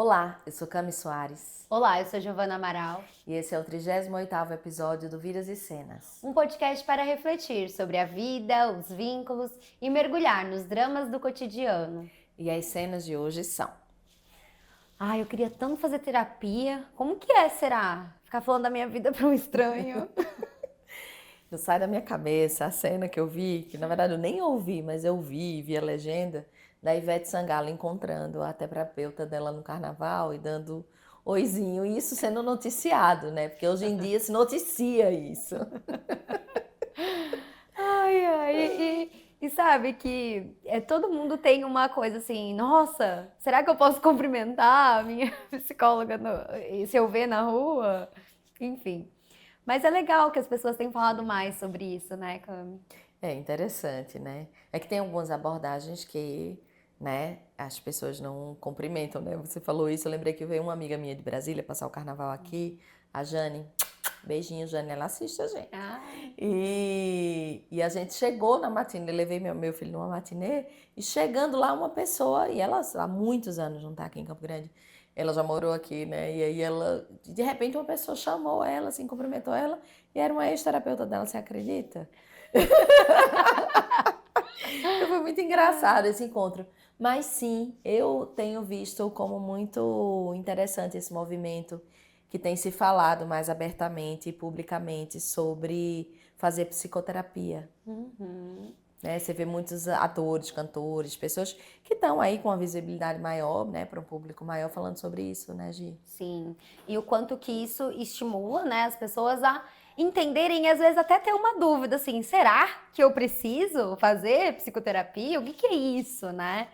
Olá, eu sou Cami Soares Olá, eu sou Giovana Amaral, e esse é o 38º episódio do Vidas e Cenas. um podcast para refletir sobre a vida, os vínculos e mergulhar nos dramas do cotidiano. E as cenas de hoje são: Ai, eu queria tanto fazer terapia. Como que é, será? Ficar falando da minha vida para um estranho? não sai da minha cabeça a cena que eu vi, que na verdade eu nem ouvi, mas eu vi a legenda da Ivete Sangalo encontrando a terapeuta dela no carnaval e dando oizinho, e isso sendo noticiado, né? Porque hoje em dia se noticia isso. E sabe que todo mundo tem uma coisa assim, nossa, será que eu posso cumprimentar a minha psicóloga se eu ver na rua? Enfim. Mas é legal que as pessoas têm falado mais sobre isso, né, Cami? É interessante, né? É que tem algumas abordagens que, né, as pessoas não cumprimentam, né? Você falou isso, eu lembrei que veio uma amiga minha de Brasília passar o carnaval aqui, a Jane. Beijinho, Jane, ela assiste a gente. Ai. E a gente chegou na matinê, levei meu filho numa matinê, e chegando lá uma pessoa, e ela há muitos anos não tá aqui em Campo Grande, ela já morou aqui, né? E aí ela, de repente uma pessoa chamou ela, assim, cumprimentou ela, e era uma ex-terapeuta dela, você acredita? Então foi muito engraçado esse encontro. Mas sim, eu tenho visto como muito interessante esse movimento que tem se falado mais abertamente e publicamente sobre fazer psicoterapia. Uhum. Né? Você vê muitos atores, cantores, pessoas que estão aí com uma visibilidade maior, né, para um público maior falando sobre isso, né, Gi? Sim. E o quanto que isso estimula, né, as pessoas a entenderem e às vezes até ter uma dúvida assim, será que eu preciso fazer psicoterapia? O que é isso, né?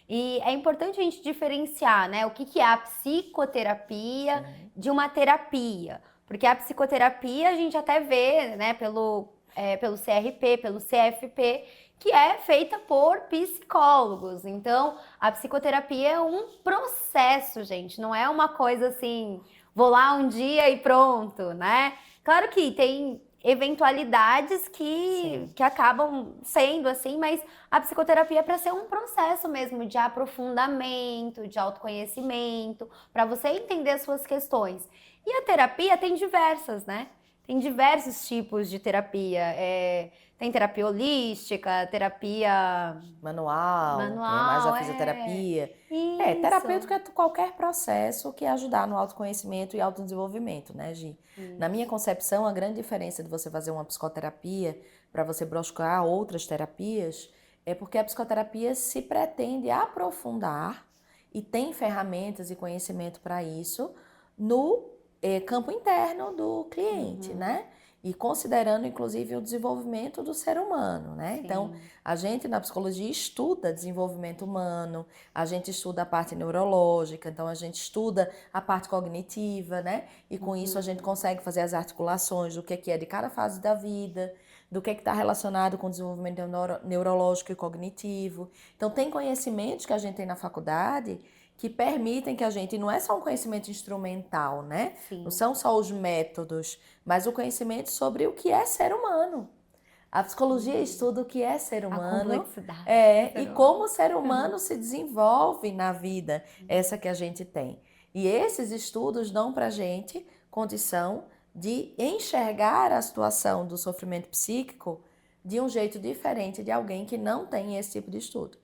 E é importante a gente diferenciar, né, o que é a psicoterapia de uma terapia. Porque a psicoterapia a gente até vê, né, pelo CRP, pelo CFP, que é feita por psicólogos. Então, a psicoterapia é um processo, gente, não é uma coisa assim, vou lá um dia e pronto, né? Claro que tem eventualidades que acabam sendo assim, mas a psicoterapia é para ser um processo mesmo de aprofundamento, de autoconhecimento, para você entender as suas questões. E a terapia tem diversas, né? Tem diversos tipos de terapia. Tem terapia holística, terapia Manual, tem a mais a manual, fisioterapia. É, isso. terapêutico é qualquer processo que ajudar no autoconhecimento e autodesenvolvimento, né, Gi? Na minha Isso. concepção, a grande diferença de você fazer uma psicoterapia para você buscar outras terapias é porque a psicoterapia se pretende aprofundar e tem ferramentas e conhecimento para isso no campo interno do cliente, Uhum. né? E considerando, inclusive, o desenvolvimento do ser humano, né? Então, Sim. a gente na psicologia estuda desenvolvimento humano, a gente estuda a parte neurológica, então a gente estuda a parte cognitiva, né? E com isso a gente consegue fazer as articulações do que é de cada fase da vida, do que está relacionado com o desenvolvimento neurológico e cognitivo. Então, tem conhecimentos que a gente tem na faculdade que permitem que a gente, não é só um conhecimento instrumental, né? Não Sim. são só os métodos, mas o conhecimento sobre o que é ser humano. A psicologia estuda o que é ser A humano complexidade do e ser como humano. o ser humano se desenvolve na vida, essa que a gente tem. E esses estudos dão para a gente condição de enxergar a situação do sofrimento psíquico de um jeito diferente de alguém que não tem esse tipo de estudo.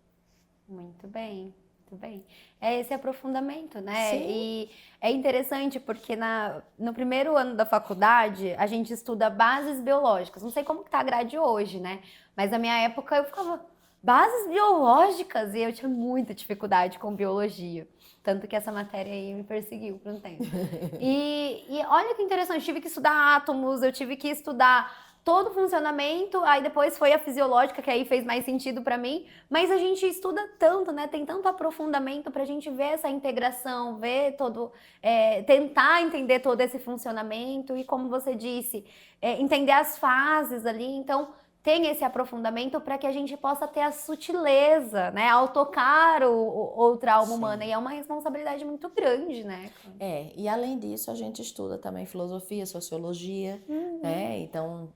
Muito bem, muito bem. É esse aprofundamento, né? Sim. E é interessante porque no primeiro ano da faculdade a gente estuda bases biológicas. Não sei como que tá a grade hoje, né? Mas na minha época eu ficava, bases biológicas? E eu tinha muita dificuldade com biologia. Tanto que essa matéria aí me perseguiu por um tempo. E olha que interessante, eu tive que estudar átomos, eu tive que estudar todo o funcionamento, aí depois foi a fisiológica, que aí fez mais sentido para mim, mas a gente estuda tanto, né? Tem tanto aprofundamento para a gente ver essa integração, ver tentar entender todo esse funcionamento e, como você disse, entender as fases ali. Então, tem esse aprofundamento para que a gente possa ter a sutileza, né? Ao tocar outra alma humana. E é uma responsabilidade muito grande, né? E além disso, a gente estuda também filosofia, sociologia, né? Então,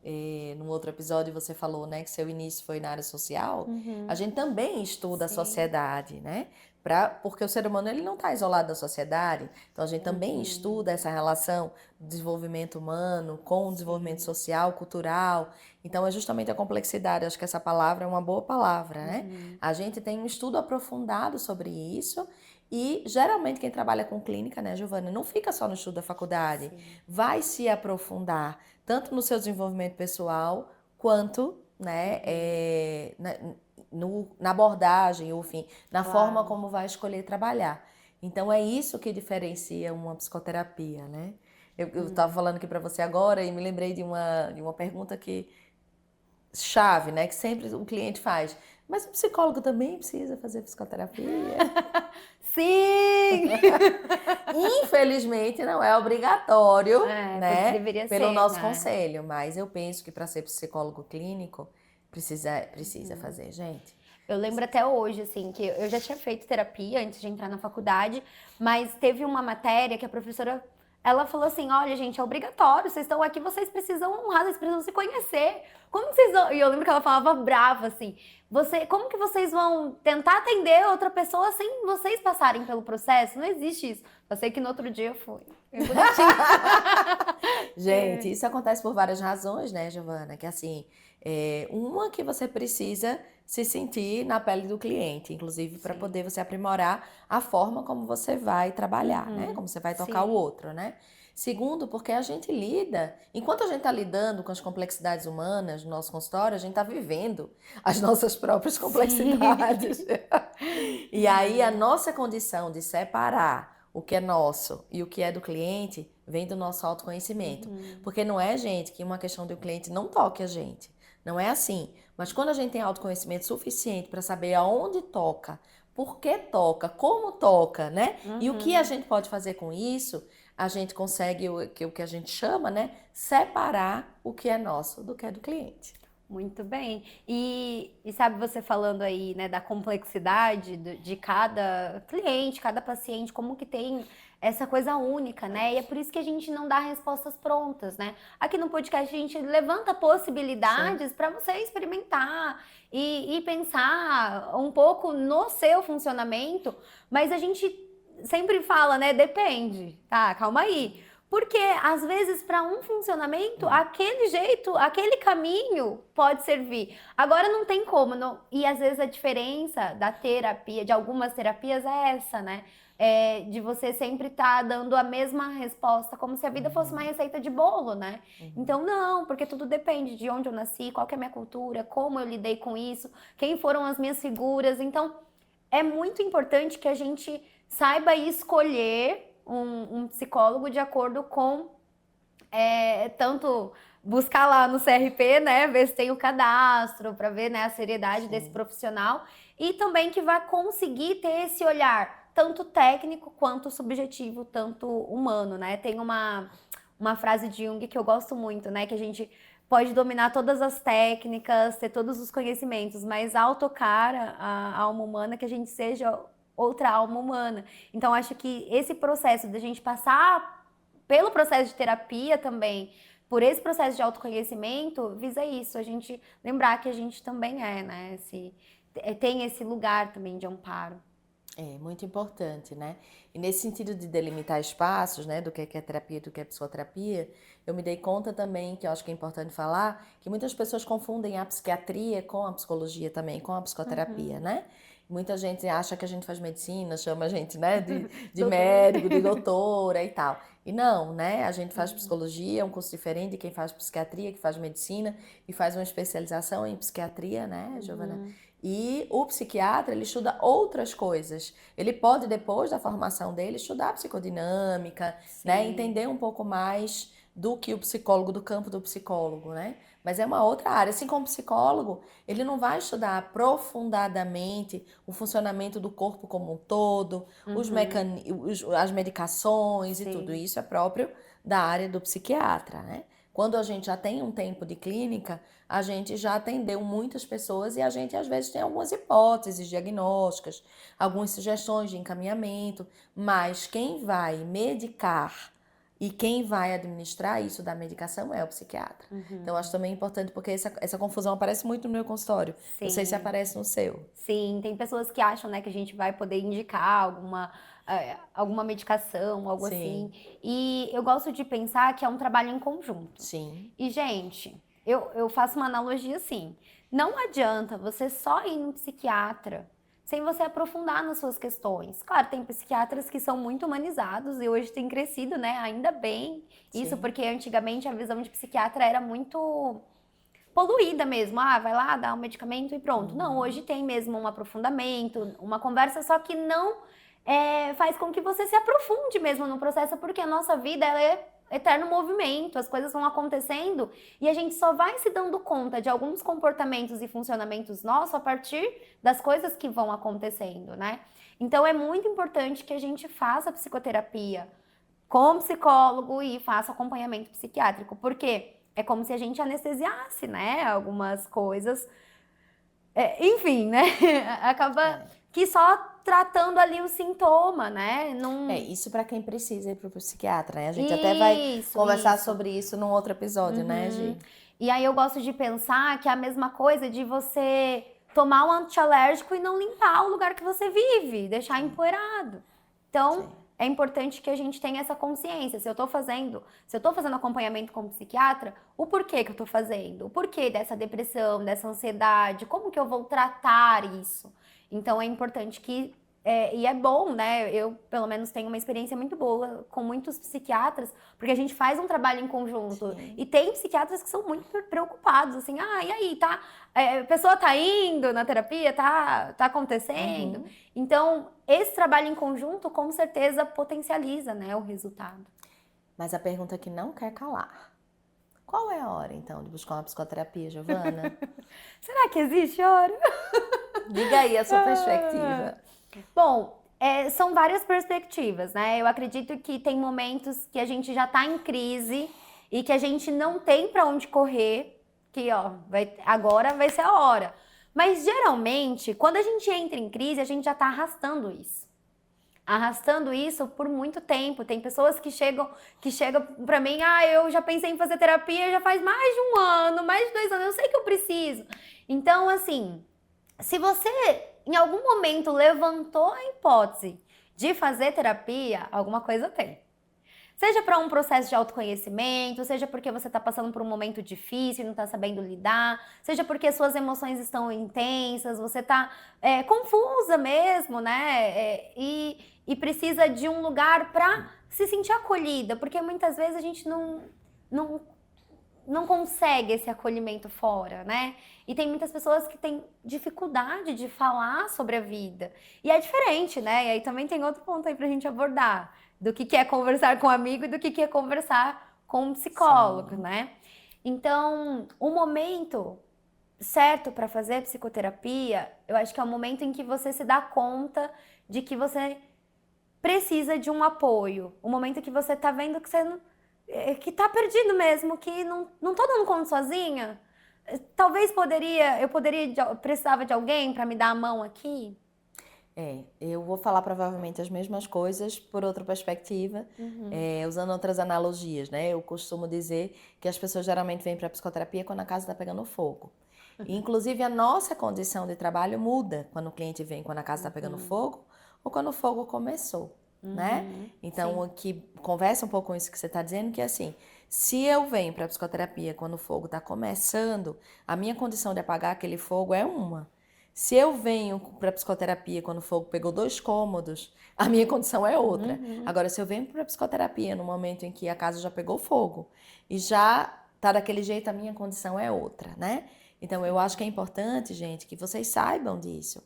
num outro episódio você falou, né, que seu início foi na área social. A gente também estuda a Sim. sociedade, né? Porque o ser humano ele não está isolado da sociedade, então a gente também estuda essa relação do desenvolvimento humano com o desenvolvimento social, cultural. Então é justamente a complexidade, acho que essa palavra é uma boa palavra, né? A gente tem um estudo aprofundado sobre isso e geralmente quem trabalha com clínica, né, Giovana, não fica só no estudo da faculdade, vai se aprofundar tanto no seu desenvolvimento pessoal quanto, né, na abordagem, ou enfim, na forma como vai escolher trabalhar. Então é isso que diferencia uma psicoterapia, né? Eu estava falando aqui para você agora e me lembrei de uma pergunta chave, né? Que sempre o cliente faz. Mas o psicólogo também precisa fazer psicoterapia? Sim! Infelizmente não é obrigatório, né? Deveria Pelo ser, nosso né? conselho, mas eu penso que para ser psicólogo clínico precisa fazer, gente. Eu lembro até hoje, assim, que eu já tinha feito terapia antes de entrar na faculdade, mas teve uma matéria que a professora, ela falou assim, olha, gente, é obrigatório, vocês estão aqui, vocês precisam honrar, vocês precisam se conhecer. Como que vocês vão... E eu lembro que ela falava brava, assim, como que vocês vão tentar atender outra pessoa sem vocês passarem pelo processo? Não existe isso. Eu sei que no outro dia eu fui. Bem bonitinho. Gente, isso acontece por várias razões, né, Giovana? Que assim, uma que você precisa se sentir na pele do cliente, inclusive para poder você aprimorar a forma como você vai trabalhar, né? Como você vai tocar o outro, né? Segundo, porque a gente lida, enquanto a gente está lidando com as complexidades humanas no nosso consultório, a gente está vivendo as nossas próprias complexidades. E aí a nossa condição de separar o que é nosso e o que é do cliente vem do nosso autoconhecimento. Porque não é, gente, que uma questão de o cliente não toque a gente. Não é assim. Mas quando a gente tem autoconhecimento suficiente para saber aonde toca, por que toca, como toca, né? E o que a gente pode fazer com isso, a gente consegue o que a gente chama, né? Separar o que é nosso do que é do cliente. Muito bem. E sabe, você falando aí, né, da complexidade de cada cliente, cada paciente, como que tem essa coisa única, né? E é por isso que a gente não dá respostas prontas, né? Aqui no podcast a gente levanta possibilidades para você experimentar e pensar um pouco no seu funcionamento, mas a gente sempre fala, né? Depende, tá? Calma aí. Porque, às vezes, para um funcionamento, aquele jeito, aquele caminho pode servir. Agora não tem como. Não... E, às vezes, a diferença da terapia, de algumas terapias, é essa, né? De você sempre estar dando a mesma resposta, como se a vida fosse uma receita de bolo, né? Então, não, porque tudo depende de onde eu nasci, qual que é a minha cultura, como eu lidei com isso, quem foram as minhas figuras. Então, é muito importante que a gente saiba escolher um psicólogo de acordo com tanto buscar lá no CRP, né, ver se tem o cadastro, para ver, né, a seriedade desse profissional e também que vai conseguir ter esse olhar tanto técnico quanto subjetivo, tanto humano, né? Tem uma frase de Jung que eu gosto muito, né, que a gente pode dominar todas as técnicas, ter todos os conhecimentos, mas ao tocar a alma humana, que a gente seja outra alma humana. Então, acho que esse processo da gente passar pelo processo de terapia também, por esse processo de autoconhecimento, visa isso, a gente lembrar que a gente também né? Tem esse lugar também de amparo. É muito importante, né? E nesse sentido de delimitar espaços, né, do que é terapia e do que é psicoterapia, eu me dei conta também, que eu acho que é importante falar, que muitas pessoas confundem a psiquiatria com a psicologia também, com a psicoterapia, né? Muita gente acha que a gente faz medicina, chama a gente, né, de médico, de doutora e tal. E não, né? A gente faz psicologia, é um curso diferente de quem faz psiquiatria, que faz medicina e faz uma especialização em psiquiatria, né, Giovana? E o psiquiatra, ele estuda outras coisas. Ele pode, depois da formação dele, estudar psicodinâmica, né? Entender um pouco mais do que o psicólogo, do campo do psicólogo, né? Mas é uma outra área. Assim como o psicólogo, ele não vai estudar aprofundadamente o funcionamento do corpo como um todo, as medicações e tudo isso é próprio da área do psiquiatra, né? Quando a gente já tem um tempo de clínica, a gente já atendeu muitas pessoas e a gente às vezes tem algumas hipóteses diagnósticas, algumas sugestões de encaminhamento, mas quem vai medicar E quem vai administrar isso da medicação é o psiquiatra. Então, acho também importante, porque essa confusão aparece muito no meu consultório. Não sei se Sim. aparece no seu. Sim, tem pessoas que acham, né, que a gente vai poder indicar alguma medicação, algo assim. Sim, E eu gosto de pensar que é um trabalho em conjunto. sim, E, gente, eu faço uma analogia assim. Não adianta você só ir no psiquiatra sem você aprofundar nas suas questões. Claro, tem psiquiatras que são muito humanizados e hoje tem crescido, né? Ainda bem isso, sim. porque antigamente a visão de psiquiatra era muito poluída mesmo. Ah, vai lá, dá um medicamento e pronto. Não, hoje tem mesmo um aprofundamento, uma conversa, só que não faz com que você se aprofunde mesmo no processo, porque a nossa vida ela é eterno movimento, as coisas vão acontecendo e a gente só vai se dando conta de alguns comportamentos e funcionamentos nossos a partir das coisas que vão acontecendo, né? Então é muito importante que a gente faça psicoterapia com psicólogo e faça acompanhamento psiquiátrico, porque é como se a gente anestesiasse, né, algumas coisas. Enfim, né? Acaba que só tratando ali o sintoma, né? Não... Isso para quem precisa ir pro psiquiatra, né? A gente até vai conversar Isso. sobre isso num outro episódio, né, Gi? E aí eu gosto de pensar que é a mesma coisa de você tomar um antialérgico e não limpar o lugar que você vive, deixar empoeirado. Então, Sim. é importante que a gente tenha essa consciência. Se eu tô fazendo acompanhamento com psiquiatra, o porquê que eu tô fazendo? O porquê dessa depressão, dessa ansiedade? Como que eu vou tratar isso? Então, é importante que e é bom, né? Eu, pelo menos, tenho uma experiência muito boa com muitos psiquiatras, porque a gente faz um trabalho em conjunto. Sim. E tem psiquiatras que são muito preocupados, assim, e aí, tá? A pessoa tá indo na terapia, tá acontecendo. Então, esse trabalho em conjunto, com certeza, potencializa, né, o resultado. Mas a pergunta que não quer calar. Qual é a hora, então, de buscar uma psicoterapia, Giovana? Será que existe hora? Diga aí a sua perspectiva. Bom, são várias perspectivas, né? Eu acredito que tem momentos que a gente já tá em crise e que a gente não tem para onde correr, que agora vai ser a hora. Mas geralmente, quando a gente entra em crise, a gente já tá arrastando isso. Arrastando isso por muito tempo. Tem pessoas que chegam para mim, eu já pensei em fazer terapia já faz mais de 1 ano, mais de 2 anos, eu sei que eu preciso. Então, assim, se você em algum momento levantou a hipótese de fazer terapia, alguma coisa tem. Seja para um processo de autoconhecimento, seja porque você está passando por um momento difícil e não está sabendo lidar, seja porque suas emoções estão intensas, você está confusa mesmo, né? E precisa de um lugar para se sentir acolhida, porque muitas vezes a gente não consegue esse acolhimento fora, né? E tem muitas pessoas que têm dificuldade de falar sobre a vida. E é diferente, né? E aí também tem outro ponto aí pra gente abordar, do que é conversar com um amigo e do que é conversar com um psicólogo, né? Então, o momento certo para fazer psicoterapia, eu acho que é o momento em que você se dá conta de que você precisa de um apoio. O momento que você tá vendo que você não que tá perdido mesmo, que não tô dando conta sozinha. Talvez precisava de alguém para me dar a mão aqui. Eu vou falar provavelmente as mesmas coisas por outra perspectiva, usando outras analogias, né? Eu costumo dizer que as pessoas geralmente vêm para a psicoterapia quando a casa está pegando fogo. Inclusive, a nossa condição de trabalho muda quando o cliente vem quando a casa está pegando fogo ou quando o fogo começou, né? Então, que conversa um pouco com isso que você está dizendo, que é assim, se eu venho para a psicoterapia quando o fogo está começando, a minha condição de apagar aquele fogo é uma. Se eu venho para a psicoterapia quando o fogo pegou 2 cômodos, a minha condição é outra. Agora, se eu venho para a psicoterapia no momento em que a casa já pegou fogo e já tá daquele jeito, a minha condição é outra, né? Então, eu acho que é importante, gente, que vocês saibam disso.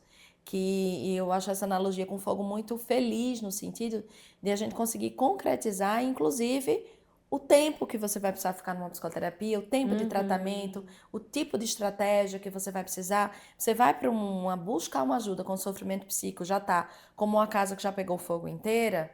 E eu acho essa analogia com fogo muito feliz, no sentido de a gente conseguir concretizar, inclusive, o tempo que você vai precisar ficar numa psicoterapia, o tempo de tratamento, o tipo de estratégia que você vai precisar. Você vai para buscar uma ajuda com sofrimento psíquico, já tá como uma casa que já pegou fogo inteira,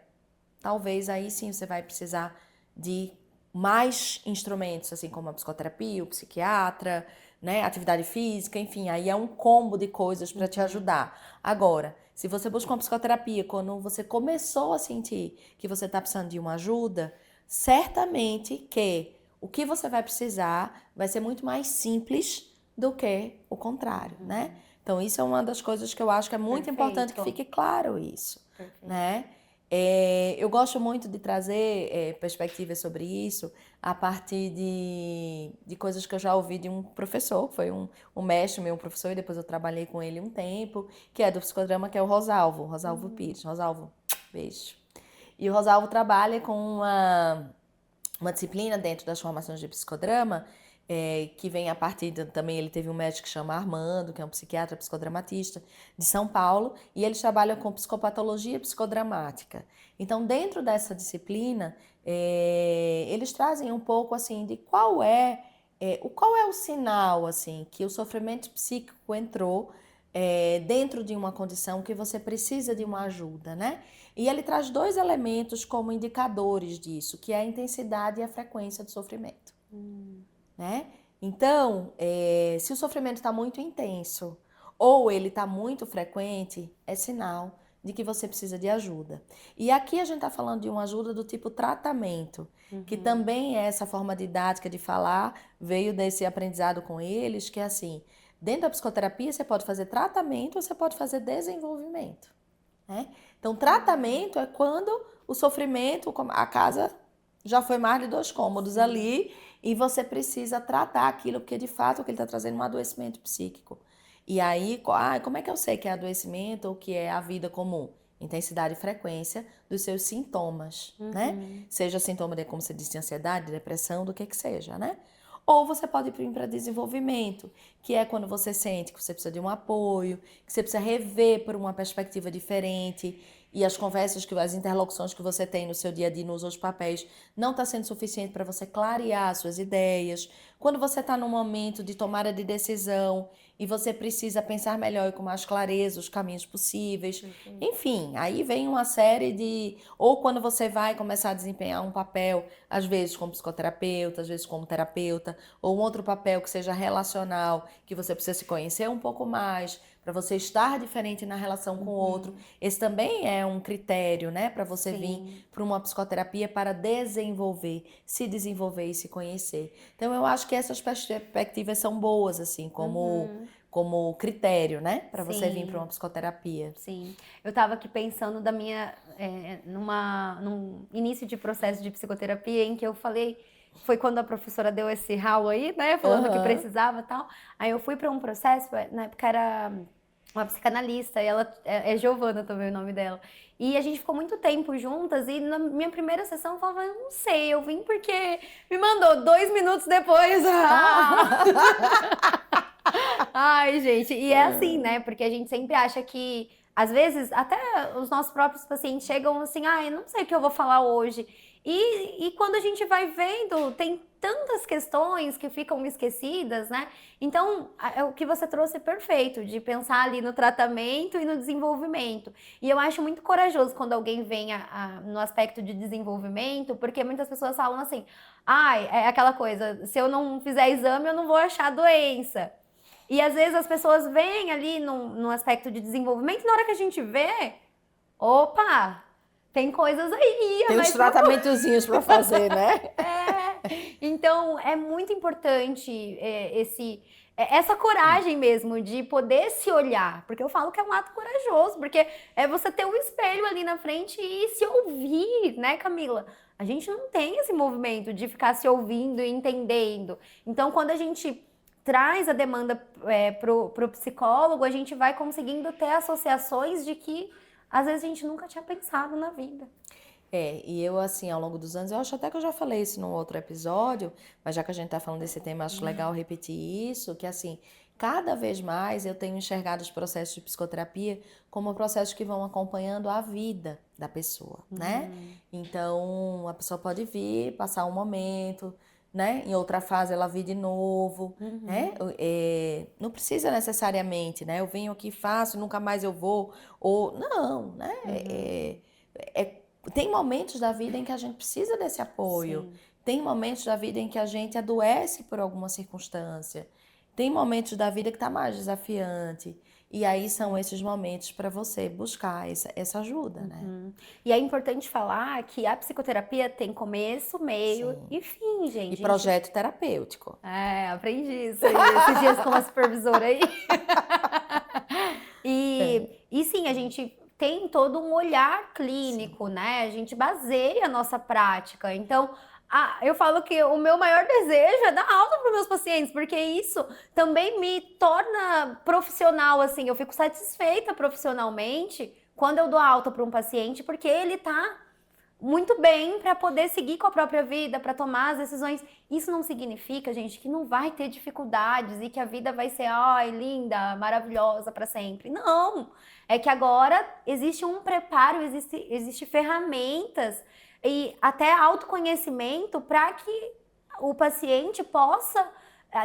talvez aí sim você vai precisar de mais instrumentos, assim como a psicoterapia, o psiquiatra, né, atividade física, enfim, aí é um combo de coisas para te ajudar. Agora, se você busca uma psicoterapia quando você começou a sentir que você está precisando de uma ajuda, certamente que o que você vai precisar vai ser muito mais simples do que o contrário, né? Então, isso é uma das coisas que eu acho que é muito importante que Perfeito. fique claro isso, Perfeito. né? Eu gosto muito de trazer perspectivas sobre isso a partir de coisas que eu já ouvi de um professor, que foi um mestre meu, um professor, e depois eu trabalhei com ele um tempo, que é do psicodrama, que é o Rosalvo Pires. Rosalvo, beijo. E o Rosalvo trabalha com uma disciplina dentro das formações de psicodrama, que vem a partir também, ele teve um médico que chama Armando, que é um psiquiatra psicodramatista de São Paulo, e eles trabalham com psicopatologia psicodramática. Então, dentro dessa disciplina, eles trazem um pouco assim de qual é o sinal assim que o sofrimento psíquico entrou dentro de uma condição que você precisa de uma ajuda, né? E ele traz dois elementos como indicadores disso, que é a intensidade e a frequência do sofrimento, né? Então, se o sofrimento está muito intenso ou ele está muito frequente, é sinal de que você precisa de ajuda. E aqui a gente está falando de uma ajuda do tipo tratamento, que também é essa forma didática de falar, veio desse aprendizado com eles, que é assim, dentro da psicoterapia você pode fazer tratamento ou você pode fazer desenvolvimento, né? Então, tratamento é quando o sofrimento, a casa já foi mais de 2 cômodos ali e você precisa tratar aquilo, porque de fato o que ele está trazendo é um adoecimento psíquico. E aí, como é que eu sei que é adoecimento ou que é a vida comum? Intensidade e frequência dos seus sintomas, né? Seja sintoma de, como você disse, de ansiedade, depressão, do que seja, né? Ou você pode ir para desenvolvimento, que é quando você sente que você precisa de um apoio, que você precisa rever por uma perspectiva diferente e as conversas, as interlocuções que você tem no seu dia a dia nos outros papéis não está sendo suficiente para você clarear suas ideias. Quando você está num momento de tomada de decisão e você precisa pensar melhor e com mais clareza os caminhos possíveis. Enfim, aí vem uma série de... Ou quando você vai começar a desempenhar um papel, às vezes como psicoterapeuta, às vezes como terapeuta, ou um outro papel que seja relacional, que você precisa se conhecer um pouco mais, para você estar diferente na relação com o outro. Esse também é um critério, né, para você vir para uma psicoterapia para se desenvolver e se conhecer. Então, eu acho que essas perspectivas são boas, assim, como critério, né, para você vir para uma psicoterapia. Sim. Eu estava aqui pensando da minha, num início de processo de psicoterapia em que eu falei, foi quando a professora deu esse rau aí, né, falando que precisava e tal. Aí eu fui para um processo, na época era uma psicanalista, e ela é Giovana também o nome dela. E a gente ficou muito tempo juntas, e na minha primeira sessão eu falava, eu não sei, eu vim porque me mandou 2 minutos depois. Ai, gente, e é assim, né? Porque a gente sempre acha que, às vezes, até os nossos próprios pacientes chegam assim, ah, eu não sei o que eu vou falar hoje. E quando a gente vai vendo, tem tantas questões que ficam esquecidas, né? Então, o que você trouxe é perfeito, de pensar ali no tratamento e no desenvolvimento. E eu acho muito corajoso quando alguém vem no aspecto de desenvolvimento, porque muitas pessoas falam assim, ai, é aquela coisa, se eu não fizer exame, eu não vou achar doença. E às vezes as pessoas veem ali no aspecto de desenvolvimento, e na hora que a gente vê, opa, tem coisas aí. Tem uns tratamentozinhos para fazer, né? Então, é muito importante essa coragem mesmo de poder se olhar. Porque eu falo que é um ato corajoso, porque é você ter um espelho ali na frente e se ouvir, né, Camila? A gente não tem esse movimento de ficar se ouvindo e entendendo. Então, quando a gente traz a demanda pro psicólogo, a gente vai conseguindo ter associações de que às vezes a gente nunca tinha pensado na vida. E eu, assim, ao longo dos anos, eu acho até que eu já falei isso num outro episódio, mas já que a gente tá falando desse tema, acho legal repetir isso, que assim, cada vez mais eu tenho enxergado os processos de psicoterapia como processos que vão acompanhando a vida da pessoa, né? Então, a pessoa pode vir, passar um momento, né? Em outra fase ela vir de novo, né? Não precisa necessariamente, né? Eu venho aqui, faço, nunca mais eu vou, ou... Não, né? Tem momentos da vida em que a gente precisa desse apoio. Sim. Tem momentos da vida em que a gente adoece por alguma circunstância. Tem momentos da vida que está mais desafiante. E aí são esses momentos para você buscar essa ajuda, né? E é importante falar que a psicoterapia tem começo, meio Sim. e fim, E gente. projeto terapêutico. Aprendi isso aí, esses dias com uma supervisora aí. É. E sim, a gente tem todo um olhar clínico, né? A gente baseia a nossa prática. Então, eu falo que o meu maior desejo é dar alta para os meus pacientes, porque isso também me torna profissional, assim. Eu fico satisfeita profissionalmente quando eu dou alta para um paciente, porque ele tá muito bem para poder seguir com a própria vida, para tomar as decisões. Isso não significa, gente, que não vai ter dificuldades e que a vida vai ser, ai, linda, maravilhosa para sempre. Não! É que agora existe um preparo, existe ferramentas e até autoconhecimento para que o paciente possa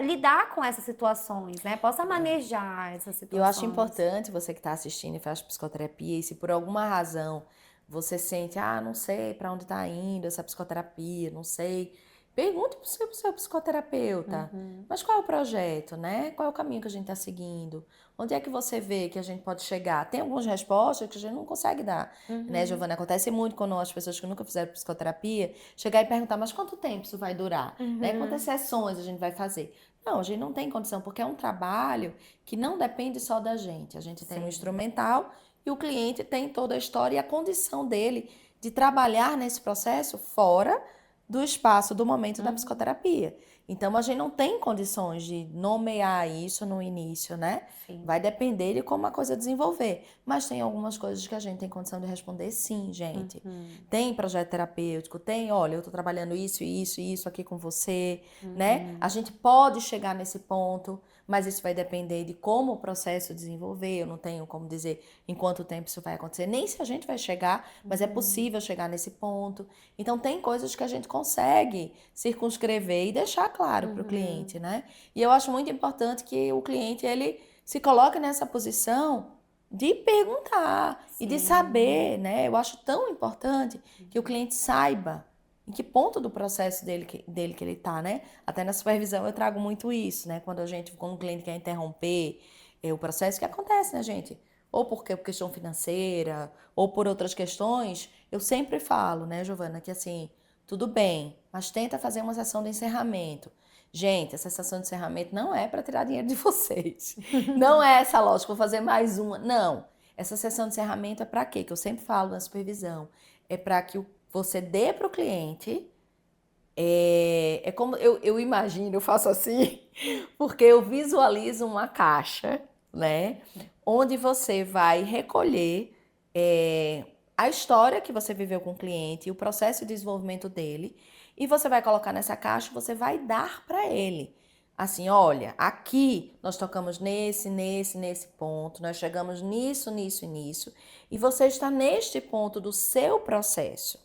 lidar com essas situações, né? Possa manejar essas Eu acho situações. importante você que está assistindo e faz psicoterapia, e se por alguma razão você sente, não sei para onde está indo essa psicoterapia, não sei, pergunte para o seu psicoterapeuta, mas qual é o projeto, né? Qual é o caminho que a gente está seguindo? Onde é que você vê que a gente pode chegar? Tem algumas respostas que a gente não consegue dar, né, Giovana? Acontece muito quando as pessoas que nunca fizeram psicoterapia chegar e perguntar, mas quanto tempo isso vai durar? Né? Quantas sessões a gente vai fazer? Não, a gente não tem condição, porque é um trabalho que não depende só da gente. A gente tem um instrumental e o cliente tem toda a história e a condição dele de trabalhar nesse processo fora do espaço, do momento da psicoterapia. Então, a gente não tem condições de nomear isso no início, né? Sim. Vai depender de como a coisa desenvolver. Mas tem algumas coisas que a gente tem condição de responder sim, gente. Tem projeto terapêutico, tem, olha, eu tô trabalhando isso, isso e isso aqui com você, né? A gente pode chegar nesse ponto, mas isso vai depender de como o processo desenvolver. Eu não tenho como dizer em quanto tempo isso vai acontecer, nem se a gente vai chegar, mas é possível chegar nesse ponto. Então, tem coisas que a gente consegue circunscrever e deixar claro para o cliente, né? E eu acho muito importante que o cliente, ele se coloque nessa posição de perguntar e de saber, né? Eu acho tão importante que o cliente saiba em que ponto do processo dele que ele tá, né? Até na supervisão eu trago muito isso, né? Quando o cliente quer interromper o processo, que acontece, né, gente? Ou por questão financeira, ou por outras questões, eu sempre falo, né, Giovana, que assim, tudo bem, mas tenta fazer uma sessão de encerramento. Gente, essa sessão de encerramento não é para tirar dinheiro de vocês. Não é essa lógica, vou fazer mais uma. Não. Essa sessão de encerramento é para quê? Que eu sempre falo na supervisão. É para que você dê para o cliente. É como eu imagino, eu faço assim, porque eu visualizo uma caixa, né? Onde você vai recolher a história que você viveu com o cliente, o processo de desenvolvimento dele, e você vai colocar nessa caixa, você vai dar para ele. Assim, olha, aqui nós tocamos nesse ponto, nós chegamos nisso, nisso e nisso, e você está neste ponto do seu processo.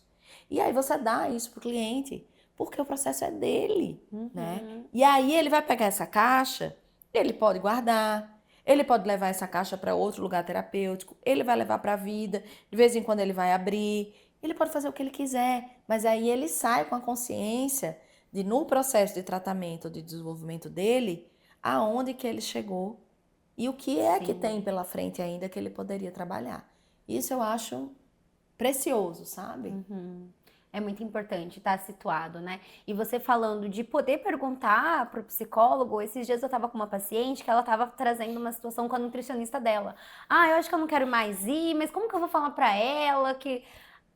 E aí você dá isso para o cliente, porque o processo é dele, né? E aí ele vai pegar essa caixa, ele pode guardar, ele pode levar essa caixa para outro lugar terapêutico, ele vai levar para a vida, de vez em quando ele vai abrir, ele pode fazer o que ele quiser, mas aí ele sai com a consciência de, no processo de tratamento, de desenvolvimento dele, aonde que ele chegou e o que é que tem pela frente ainda que ele poderia trabalhar. Isso eu acho precioso, sabe? É muito importante estar situado, né? E você falando de poder perguntar para o psicólogo, esses dias eu estava com uma paciente que ela estava trazendo uma situação com a nutricionista dela. Eu acho que eu não quero mais ir, mas como que eu vou falar para ela que...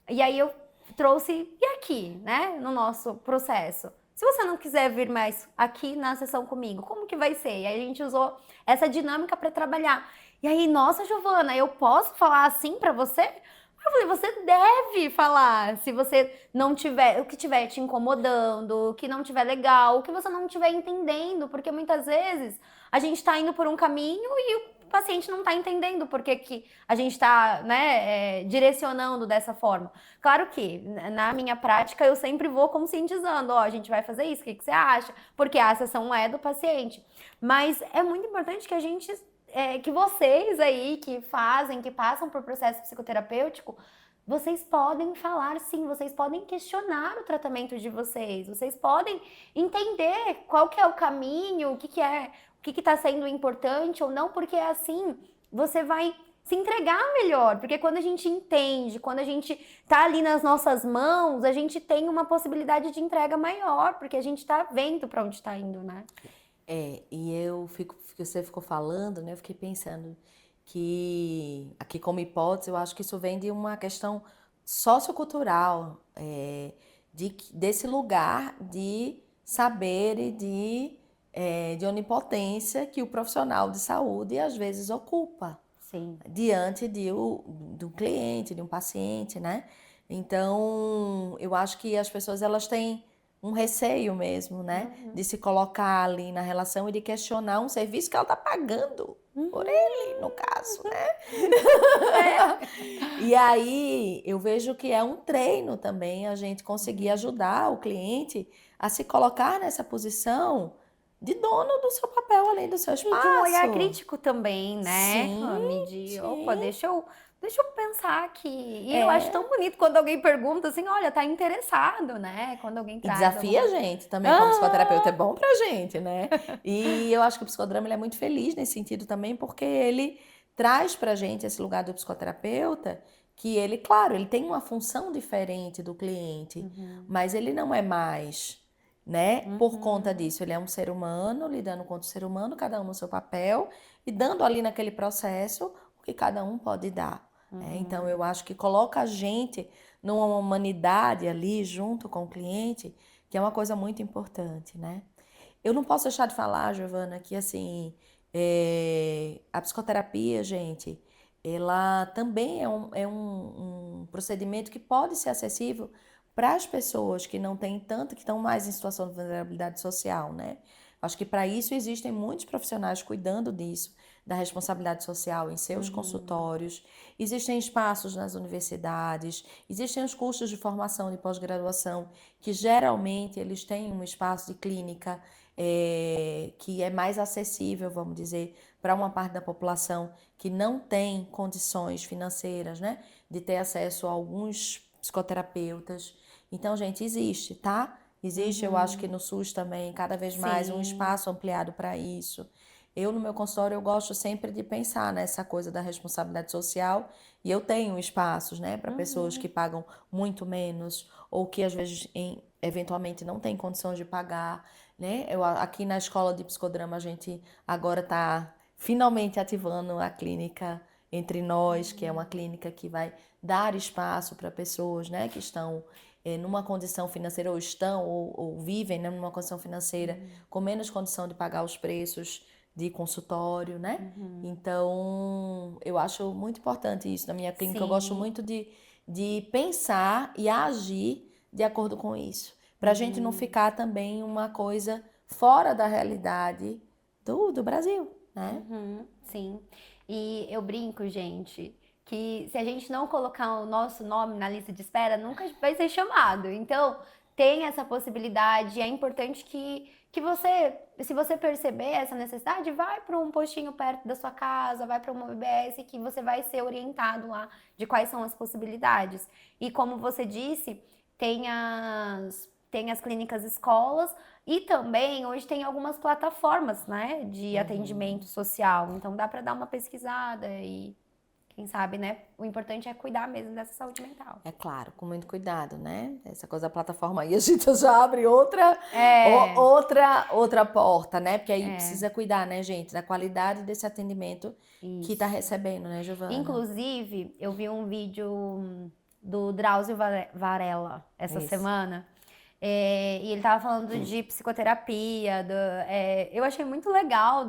E aí eu trouxe, e aqui, né, no nosso processo? Se você não quiser vir mais aqui na sessão comigo, como que vai ser? E aí a gente usou essa dinâmica para trabalhar. E aí, nossa, Giovana, eu posso falar assim para você? Eu falei, você deve falar se você não tiver, o que tiver te incomodando, o que não tiver legal, o que você não tiver entendendo, porque muitas vezes a gente tá indo por um caminho e o paciente não tá entendendo porque que a gente tá, né, direcionando dessa forma. Claro que na minha prática eu sempre vou conscientizando, a gente vai fazer isso, o que você acha? Porque a sessão é do paciente. Mas é muito importante que a gente que vocês aí que fazem, que passam por processo psicoterapêutico, vocês podem falar sim, vocês podem questionar o tratamento de vocês podem entender qual que é o caminho, o que está sendo importante ou não, porque assim você vai se entregar melhor, porque quando a gente entende, quando a gente tá ali nas nossas mãos, a gente tem uma possibilidade de entrega maior, porque a gente tá vendo para onde tá indo, né? E você ficou falando, né? Eu fiquei pensando que, aqui como hipótese, eu acho que isso vem de uma questão sociocultural, desse lugar de saber e de onipotência que o profissional de saúde às vezes ocupa Sim. diante do cliente, de um paciente, né? Então, eu acho que as pessoas elas têm um receio mesmo, né? De se colocar ali na relação e de questionar um serviço que ela está pagando por ele, no caso, né? E aí eu vejo que é um treino também a gente conseguir ajudar o cliente a se colocar nessa posição de dono do seu papel ali, do seu E de um olhar espaço. crítico também, né? Sim, De, opa, sim. deixa eu pensar aqui. E eu acho É. tão bonito quando alguém pergunta assim, olha, tá interessado, né? Quando alguém E traz desafia a alguma... gente também, como psicoterapeuta, é Ah! bom pra gente, né? E eu acho que o psicodrama ele é muito feliz nesse sentido também, porque ele traz pra gente esse lugar do psicoterapeuta, que ele, claro, ele tem uma função diferente do cliente, mas ele não é mais, né? Por conta disso, ele é um ser humano, lidando com outro ser humano, cada um no seu papel, e dando ali naquele processo o que cada um pode dar. Então, eu acho que coloca a gente numa humanidade ali junto com o cliente, que é uma coisa muito importante, né? Eu não posso deixar de falar, Giovana, que assim, a psicoterapia, gente, ela também é um procedimento que pode ser acessível para as pessoas que não têm tanto, que estão mais em situação de vulnerabilidade social, né? Acho que para isso existem muitos profissionais cuidando disso, da responsabilidade social em seus consultórios. Existem espaços nas universidades, existem os cursos de formação de pós-graduação, que geralmente eles têm um espaço de clínica que é mais acessível, vamos dizer, para uma parte da população que não tem condições financeiras, né, de ter acesso a alguns psicoterapeutas. Então, gente, existe, tá? Existe, eu acho que no SUS também, cada vez mais, um Sim. espaço ampliado para isso. Eu, no meu consultório, eu gosto sempre de pensar nessa coisa da responsabilidade social e eu tenho espaços, né, para pessoas que pagam muito menos ou que às vezes eventualmente não têm condições de pagar, né? Aqui na escola de psicodrama a gente agora está finalmente ativando a clínica Entre Nós, que é uma clínica que vai dar espaço para pessoas, né, que estão numa condição financeira ou estão ou vivem, né, numa condição financeira com menos condição de pagar os preços de consultório, né? Então, eu acho muito importante isso na minha clínica. Eu gosto Sim. muito de pensar e agir de acordo com isso, para a gente não ficar também uma coisa fora da realidade do Brasil, né? Sim. E eu brinco, gente, que se a gente não colocar o nosso nome na lista de espera, nunca vai ser chamado. Então, tem essa possibilidade. É importante que você, se você perceber essa necessidade, vai para um postinho perto da sua casa, vai para uma BBS que você vai ser orientado lá de quais são as possibilidades. E como você disse, tem as clínicas escolas e também hoje tem algumas plataformas, né, de atendimento social. Então dá para dar uma pesquisada e quem sabe, né? O importante é cuidar mesmo dessa saúde mental. É claro, com muito cuidado, né? Essa coisa da plataforma aí, a gente já abre outra, É, outra porta, né? Porque aí precisa cuidar, né, gente, da qualidade desse atendimento que tá isso. recebendo, né, Giovana? Inclusive, eu vi um vídeo do Drauzio Varela essa Isso. semana. E ele tava falando de psicoterapia. Eu achei muito legal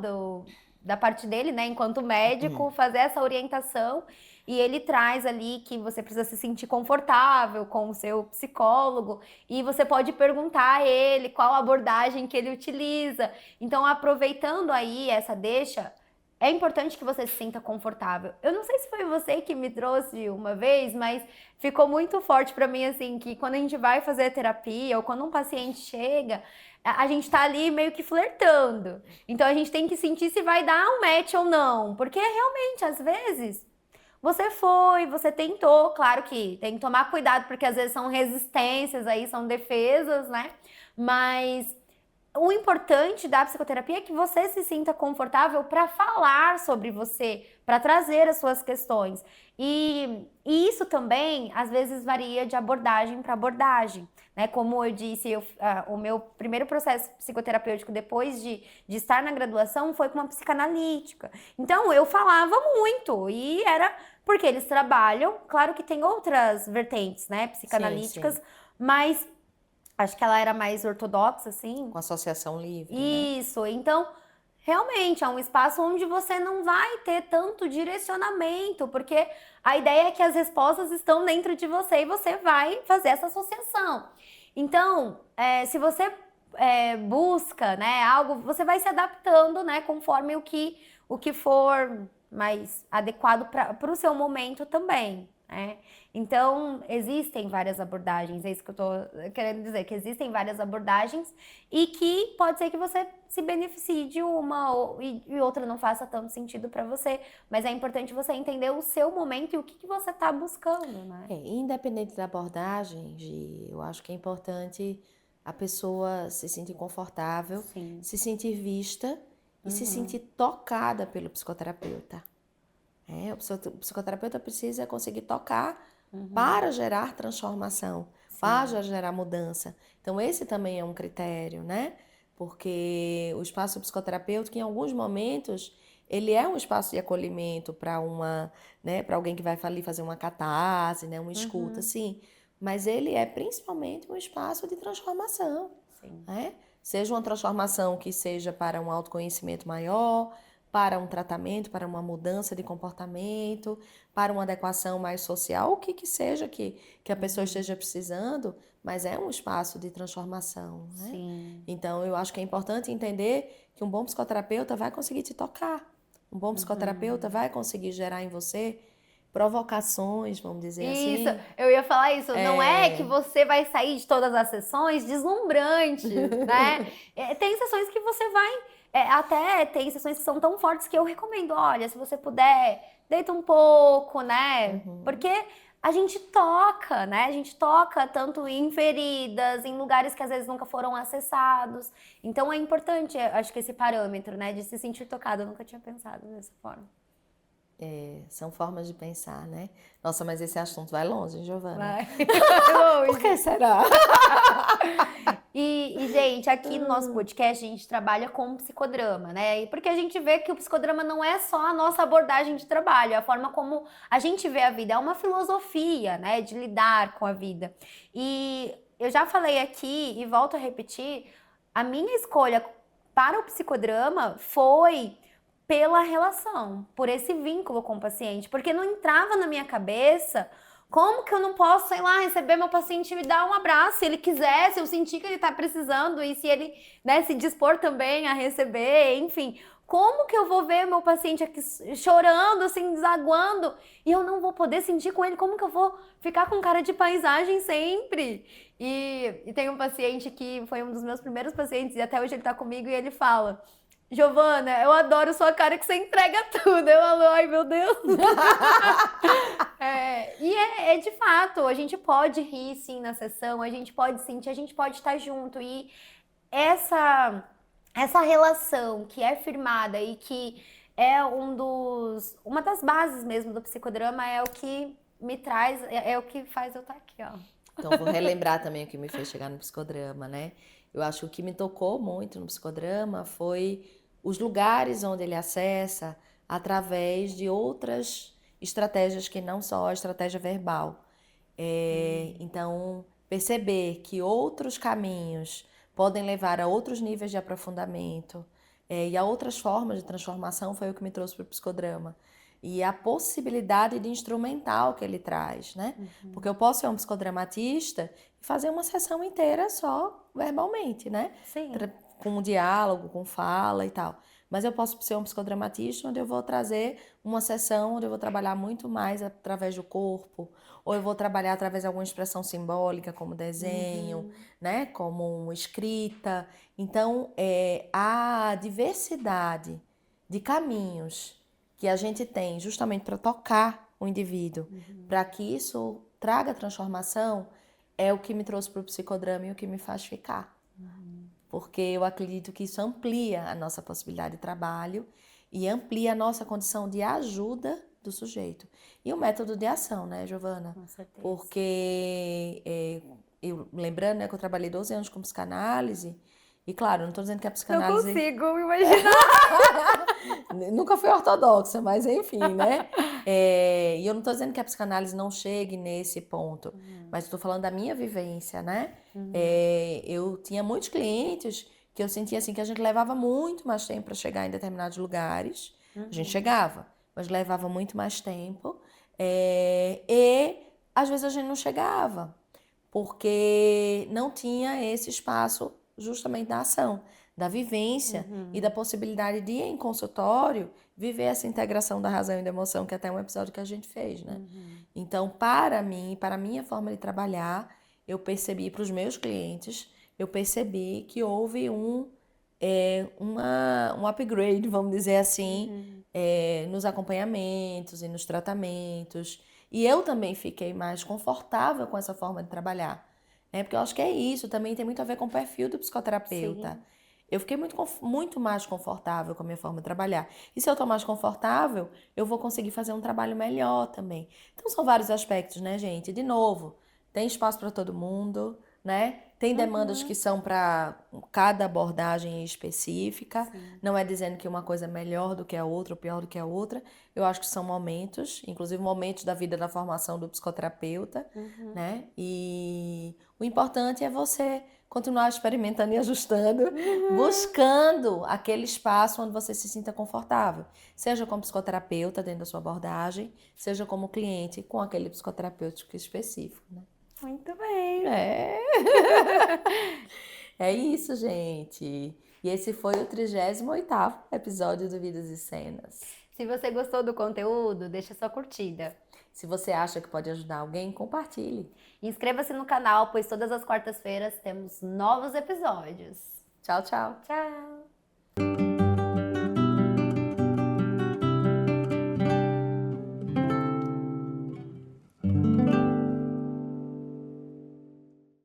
da parte dele, né, enquanto médico, fazer essa orientação. E ele traz ali que você precisa se sentir confortável com o seu psicólogo e você pode perguntar a ele qual abordagem que ele utiliza. Então, aproveitando aí essa deixa, é importante que você se sinta confortável. Eu não sei se foi você que me trouxe uma vez, mas ficou muito forte pra mim assim que quando a gente vai fazer terapia ou quando um paciente chega, a gente tá ali meio que flertando. Então a gente tem que sentir se vai dar um match ou não, porque realmente às vezes você tentou, claro que tem que tomar cuidado porque às vezes são resistências aí, são defesas, né? Mas o importante da psicoterapia é que você se sinta confortável para falar sobre você, para trazer as suas questões. E isso também, às vezes, varia de abordagem para abordagem, né? Como eu disse, o meu primeiro processo psicoterapêutico depois de estar na graduação foi com uma psicanalítica. Então, eu falava muito e era porque eles trabalham, claro que tem outras vertentes, né, psicanalíticas, Sim. mas acho que ela era mais ortodoxa, assim. Com associação livre, né? Isso, então, realmente, é um espaço onde você não vai ter tanto direcionamento, porque a ideia é que as respostas estão dentro de você e você vai fazer essa associação. Então, se você busca, né, algo, você vai se adaptando, né, conforme o que for mais adequado para o seu momento também, né? Então, existem várias abordagens, é isso que eu tô querendo dizer, que existem várias abordagens e que pode ser que você se beneficie de uma e outra não faça tanto sentido para você, mas é importante você entender o seu momento e o que você está buscando, né? Independente da abordagem, eu acho que é importante a pessoa se sentir confortável, Sim. se sentir vista e se sentir tocada pelo psicoterapeuta. O psicoterapeuta precisa conseguir tocar para gerar transformação, para gerar mudança. Então, esse também é um critério, né? Porque o espaço psicoterapêutico, em alguns momentos, ele é um espaço de acolhimento para para alguém que vai ali fazer uma catarse, né? Uma escuta, sim. Mas ele é principalmente um espaço de transformação, Sim. né? Seja uma transformação que seja para um autoconhecimento maior, para um tratamento, para uma mudança de comportamento, para uma adequação mais social, o que seja que a pessoa esteja precisando, mas é um espaço de transformação, né? Sim. Então, eu acho que é importante entender que um bom psicoterapeuta vai conseguir te tocar. Um bom psicoterapeuta vai conseguir gerar em você provocações, vamos dizer Isso, assim. eu ia falar isso. Não é que você vai sair de todas as sessões deslumbrante, né? Tem sessões que você vai. Até tem sessões que são tão fortes que eu recomendo. Olha, se você puder, deita um pouco, né? Porque a gente toca, né? A gente toca tanto em feridas, em lugares que às vezes nunca foram acessados. Então é importante, acho que esse parâmetro, né? De se sentir tocado. Eu nunca tinha pensado dessa forma. São formas de pensar, né? Nossa, mas esse assunto vai longe, hein, Giovana? Vai. Por que será? E, gente, aqui no nosso podcast a gente trabalha com psicodrama, né? E porque a gente vê que o psicodrama não é só a nossa abordagem de trabalho, é a forma como a gente vê a vida, é uma filosofia, né, de lidar com a vida. E eu já falei aqui e volto a repetir, a minha escolha para o psicodrama foi pela relação, por esse vínculo com o paciente, porque não entrava na minha cabeça como que eu não posso, sei lá, receber meu paciente e me dar um abraço, se ele quiser, se eu sentir que ele tá precisando e se ele, né, se dispor também a receber, enfim. Como que eu vou ver meu paciente aqui chorando, assim, desaguando, e eu não vou poder sentir com ele? Como que eu vou ficar com cara de paisagem sempre? E tem um paciente que foi um dos meus primeiros pacientes, e até hoje ele tá comigo, e ele fala: Giovana, eu adoro sua cara que você entrega tudo. Eu falo, ai meu Deus. E de fato, a gente pode rir sim na sessão, a gente pode sentir, a gente pode estar junto. E essa relação que é firmada e que é uma das bases mesmo do psicodrama é o que me traz, é o que faz eu estar aqui, ó. Então, vou relembrar também o que me fez chegar no psicodrama, né? Eu acho que o que me tocou muito no psicodrama foi os lugares onde ele acessa através de outras estratégias que não só a estratégia verbal. Então, perceber que outros caminhos podem levar a outros níveis de aprofundamento e a outras formas de transformação foi o que me trouxe para o psicodrama. E a possibilidade de instrumental que ele traz, né? Porque eu posso ser um psicodramatista e fazer uma sessão inteira só verbalmente, né? Sim. Com um diálogo, com fala e tal. Mas eu posso ser um psicodramatista onde eu vou trazer uma sessão onde eu vou trabalhar muito mais através do corpo, ou eu vou trabalhar através de alguma expressão simbólica, como desenho, né? Como escrita. Então, a diversidade de caminhos que a gente tem justamente para tocar o indivíduo, para que isso traga transformação, é o que me trouxe para o psicodrama e o que me faz ficar. porque eu acredito que isso amplia a nossa possibilidade de trabalho e amplia a nossa condição de ajuda do sujeito. E o método de ação, né, Giovana? Com certeza. Porque, eu lembrando, né, que eu trabalhei 12 anos com psicanálise, e claro, não estou dizendo que a Não psicanálise... consigo imaginar. Nunca fui ortodoxa, mas enfim, né? E eu não estou dizendo que a psicanálise não chegue nesse ponto, mas estou falando da minha vivência, né? Eu tinha muitos clientes que eu sentia assim que a gente levava muito mais tempo para chegar em determinados lugares. A gente chegava, mas levava muito mais tempo. E às vezes a gente não chegava, porque não tinha esse espaço justamente da ação, da vivência e da possibilidade de, em consultório, viver essa integração da razão e da emoção, que é até um episódio que a gente fez, né? Então, para mim, para a minha forma de trabalhar, eu percebi, para os meus clientes, eu percebi que houve um upgrade, vamos dizer assim, nos acompanhamentos e nos tratamentos. E eu também fiquei mais confortável com essa forma de trabalhar. Porque eu acho que é isso, também tem muito a ver com o perfil do psicoterapeuta. Sim. Eu fiquei muito mais confortável com a minha forma de trabalhar. E se eu estou mais confortável, eu vou conseguir fazer um trabalho melhor também. Então são vários aspectos, né, gente? De novo, tem espaço para todo mundo, né? Tem demandas que são para cada abordagem específica. Não é dizendo que uma coisa é melhor do que a outra ou pior do que a outra. Eu acho que são momentos, inclusive momentos da vida da formação do psicoterapeuta, né? E o importante é você continuar experimentando e ajustando, buscando aquele espaço onde você se sinta confortável. Seja como psicoterapeuta dentro da sua abordagem, seja como cliente com aquele psicoterapêutico específico, né? Muito bem. É isso, gente. E esse foi o 38º episódio do Vidas e Cenas. Se você gostou do conteúdo, deixa sua curtida. Se você acha que pode ajudar alguém, compartilhe. Inscreva-se no canal, pois todas as quartas-feiras temos novos episódios. Tchau, tchau. Tchau!